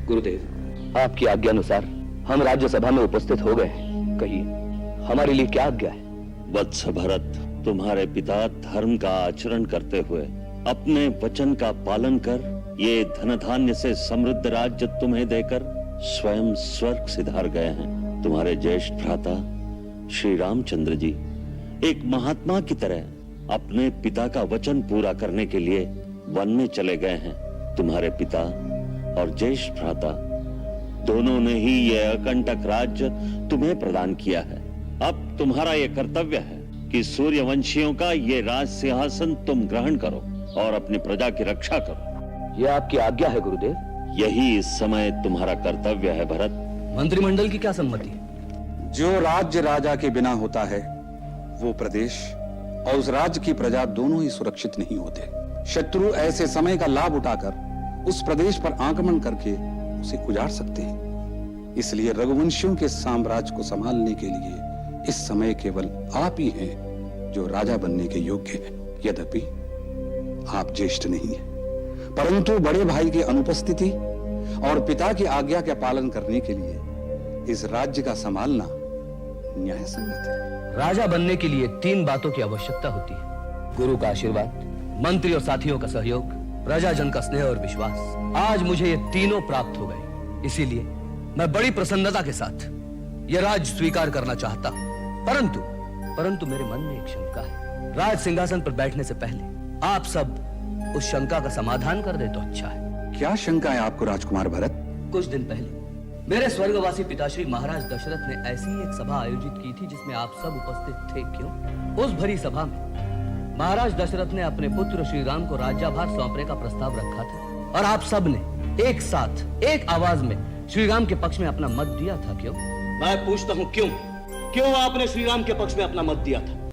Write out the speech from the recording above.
गुरुदेव, आपकी आज्ञानुसार हम राज्यसभा में उपस्थित हो गए हैं। कहिए, हमारे लिए क्या आज्ञा है? वत्स भरत, तुम्हारे पिता धर्म का आचरण करते हुए अपने वचन का पालन कर ये धन धान्य से समृद्ध राज्य तुम्हें देकर स्वयं स्वर्ग सिधार गए हैं। तुम्हारे ज्येष्ठ भ्राता श्री रामचंद्र जी एक महात्मा की तरह अपने पिता का वचन पूरा करने के लिए वन में चले गए हैं। तुम्हारे पिता और ज्येष्ठ भ्राता दोनों ने ही यह अकंटक राज्य तुम्हें प्रदान किया है। अब तुम्हारा यह कर्तव्य है कि सूर्यवंशियों का ये राज सिंहासन तुम ग्रहण करो और अपनी प्रजा की रक्षा करो। यह आपकी आज्ञा है गुरुदेव। यही इस समय तुम्हारा कर्तव्य है भरत। मंत्रिमंडल की क्या सम्मति? जो राज्य राजा के बिना होता है वो प्रदेश और उस राज्य की प्रजा दोनों ही सुरक्षित नहीं होते। शत्रु ऐसे समय का लाभ उठाकर उस प्रदेश पर आक्रमण करके उसे उजाड़ सकते हैं। इसलिए रघुवंशियों के साम्राज्य को संभालने के लिए इस समय केवल आप ही हैं जो राजा बनने के योग्य हैं। यद्यपि आप ज्येष्ठ नहीं हैं, परंतु बड़े भाई की अनुपस्थिति और पिता की आज्ञा के पालन करने के लिए इस राज्य का संभालना न्याय संगत है। राजा बनने के लिए 3 बातों की आवश्यकता होती है: गुरु का आशीर्वाद, मंत्री और साथियों का सहयोग, प्रजाजन का स्नेह और विश्वास। आज मुझे ये तीनों प्राप्त हो गए, इसीलिए मैं बड़ी प्रसन्नता के साथ यह राज्य स्वीकार करना चाहता हूं। परंतु मेरे मन में एक शंका है। राज सिंहासन पर बैठने से पहले आप सब उस शंका का समाधान कर दे तो अच्छा है। क्या शंका है आपको राजकुमार भरत? कुछ दिन पहले मेरे स्वर्गवासी पिताश्री महाराज दशरथ ने ऐसी ही एक सभा आयोजित की थी जिसमें आप सब उपस्थित थे। क्यों? उस भरी सभा में महाराज दशरथ ने अपने पुत्र श्री राम को राज्यभार सौंपने का प्रस्ताव रखा था और आप सब ने एक साथ एक आवाज में श्री राम के पक्ष में अपना मत दिया था। क्यों? मैं पूछता हूँ, क्यों आपने श्री राम के पक्ष में अपना मत दिया था?